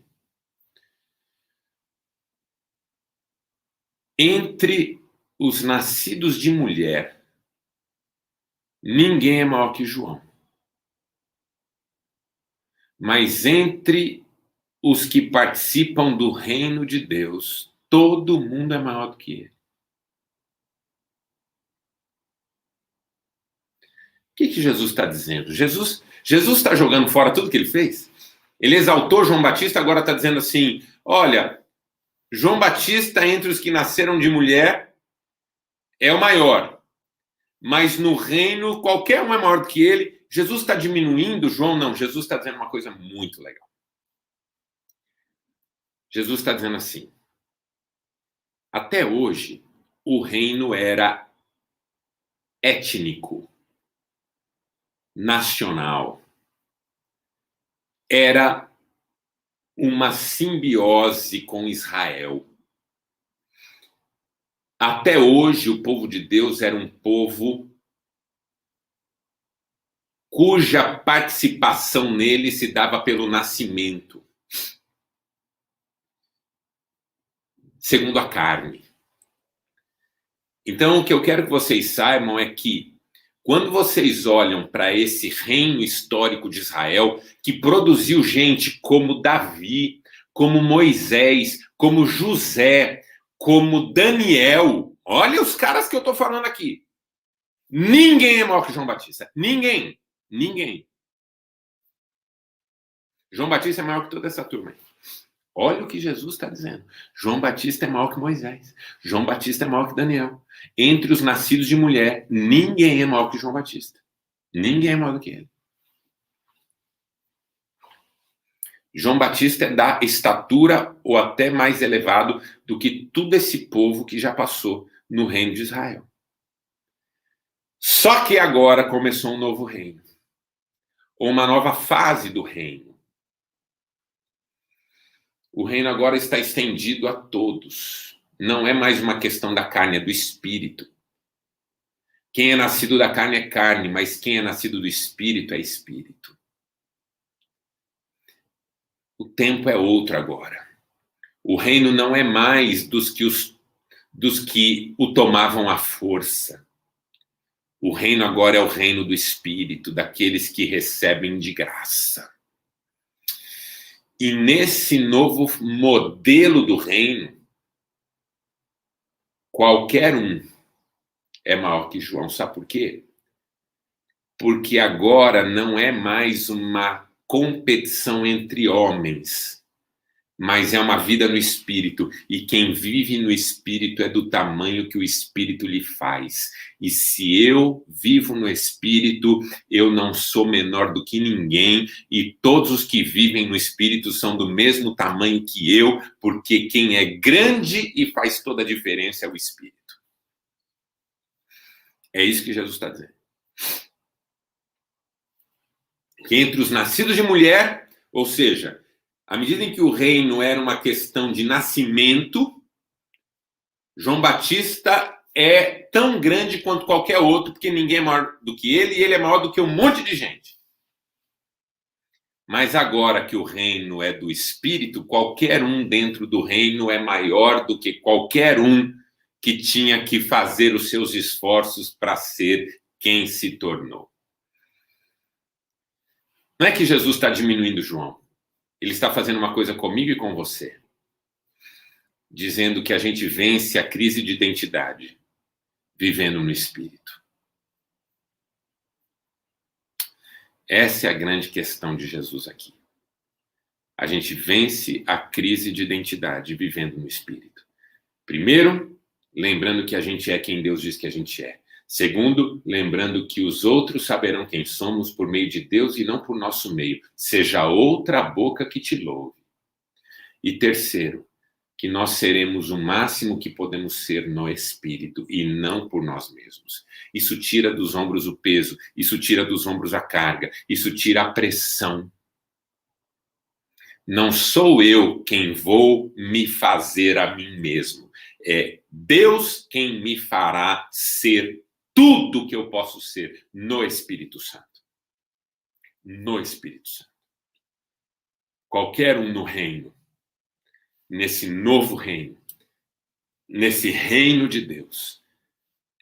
entre os nascidos de mulher, ninguém é maior que João. Mas entre os que participam do reino de Deus, todo mundo é maior do que ele. O que Jesus está dizendo? Jesus está jogando fora tudo que ele fez? Ele exaltou João Batista, agora está dizendo assim, olha, João Batista, entre os que nasceram de mulher, é o maior. Mas no reino, qualquer um é maior do que ele. Jesus está diminuindo João? Não, Jesus está dizendo uma coisa muito legal. Jesus está dizendo assim, até hoje, o reino era étnico, nacional. Era uma simbiose com Israel. Até hoje, o povo de Deus era um povo cuja participação nele se dava pelo nascimento, segundo a carne. Então, o que eu quero que vocês saibam é que, quando vocês olham para esse reino histórico de Israel, que produziu gente como Davi, como Moisés, como José, como Daniel, olha os caras que eu estou falando aqui. Ninguém é maior que João Batista. Ninguém. Ninguém. João Batista é maior que toda essa turma aí. Olha o que Jesus está dizendo. João Batista é maior que Moisés. João Batista é maior que Daniel. Entre os nascidos de mulher, ninguém é maior que João Batista. Ninguém é maior do que ele. João Batista é da estatura ou até mais elevado do que todo esse povo que já passou no reino de Israel. Só que agora começou um novo reino. Ou uma nova fase do reino. O reino agora está estendido a todos. Não é mais uma questão da carne, é do espírito. Quem é nascido da carne é carne, mas quem é nascido do espírito é espírito. O tempo é outro agora. O reino não é mais dos que o tomavam à força. O reino agora é o reino do espírito, daqueles que recebem de graça. E nesse novo modelo do reino, qualquer um é maior que João. Sabe por quê? Porque agora não é mais uma competição entre homens, mas é uma vida no Espírito. E quem vive no Espírito é do tamanho que o Espírito lhe faz. E se eu vivo no Espírito, eu não sou menor do que ninguém. E todos os que vivem no Espírito são do mesmo tamanho que eu, porque quem é grande e faz toda a diferença é o Espírito. É isso que Jesus está dizendo. Que entre os nascidos de mulher, ou seja, à medida em que o reino era uma questão de nascimento, João Batista é tão grande quanto qualquer outro, porque ninguém é maior do que ele, e ele é maior do que um monte de gente. Mas agora que o reino é do Espírito, qualquer um dentro do reino é maior do que qualquer um que tinha que fazer os seus esforços para ser quem se tornou. Não é que Jesus está diminuindo João. Ele está fazendo uma coisa comigo e com você. Dizendo que a gente vence a crise de identidade. vivendo no Espírito? Essa é a grande questão de Jesus aqui. A gente vence a crise de identidade vivendo no Espírito. Primeiro, lembrando que a gente é quem Deus diz que a gente é. Segundo, lembrando que os outros saberão quem somos por meio de Deus e não por nosso meio. Seja outra boca que te louve. E terceiro, que nós seremos o máximo que podemos ser no Espírito e não por nós mesmos. Isso tira dos ombros o peso, isso tira dos ombros a carga, isso tira a pressão. Não sou eu quem vou me fazer a mim mesmo. É Deus quem me fará ser tudo que eu posso ser no Espírito Santo. No Espírito Santo. Qualquer um no reino, nesse novo reino, nesse reino de Deus,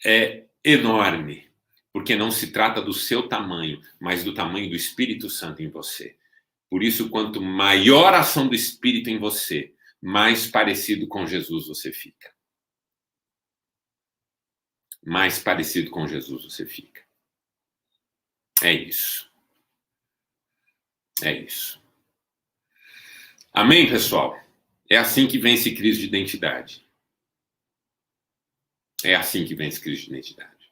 é enorme, porque não se trata do seu tamanho, mas do tamanho do Espírito Santo em você. Por isso, quanto maior a ação do Espírito em você, mais parecido com Jesus você fica. Mais parecido com Jesus você fica. É isso. É isso. Amém, pessoal? É assim que vence crise de identidade. É assim que vence crise de identidade.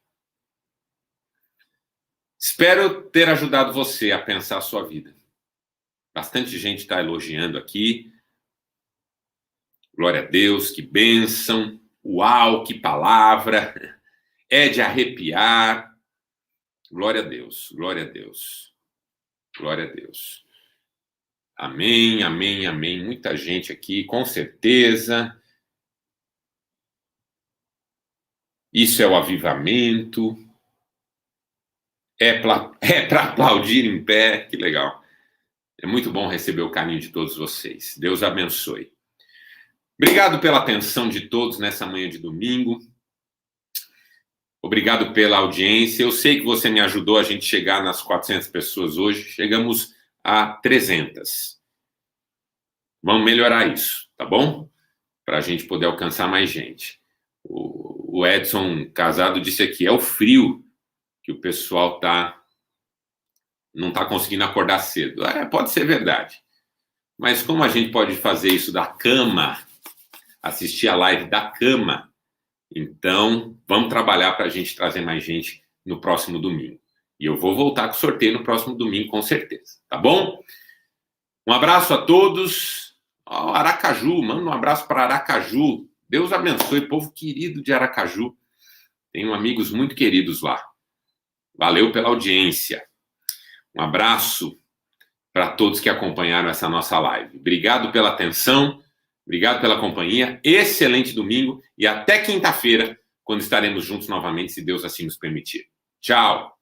Espero ter ajudado você a pensar a sua vida. Bastante gente está elogiando aqui. Glória a Deus, que bênção. Uau, que palavra. É de arrepiar. Glória a Deus, glória a Deus. Glória a Deus. Amém, amém, amém. Muita gente aqui, com certeza. Isso é o avivamento. É para aplaudir em pé. Que legal. É muito bom receber o carinho de todos vocês. Deus abençoe. Obrigado pela atenção de todos nessa manhã de domingo. Obrigado pela audiência. Eu sei que você me ajudou a gente chegar nas 400 pessoas hoje. Chegamos a 300. Vamos melhorar isso, tá bom? Para a gente poder alcançar mais gente. O Edson Casado disse aqui, é o frio que o pessoal não está conseguindo acordar cedo. Pode ser verdade. Mas como a gente pode fazer isso da cama, assistir a live da cama, então vamos trabalhar para a gente trazer mais gente no próximo domingo. E eu vou voltar com o sorteio no próximo domingo, com certeza. Tá bom? Um abraço a todos. Aracaju, manda um abraço para Aracaju. Deus abençoe, povo querido de Aracaju. Tenho amigos muito queridos lá. Valeu pela audiência. Um abraço para todos que acompanharam essa nossa live. Obrigado pela atenção, obrigado pela companhia. Excelente domingo e até quinta-feira, quando estaremos juntos novamente, se Deus assim nos permitir. Tchau!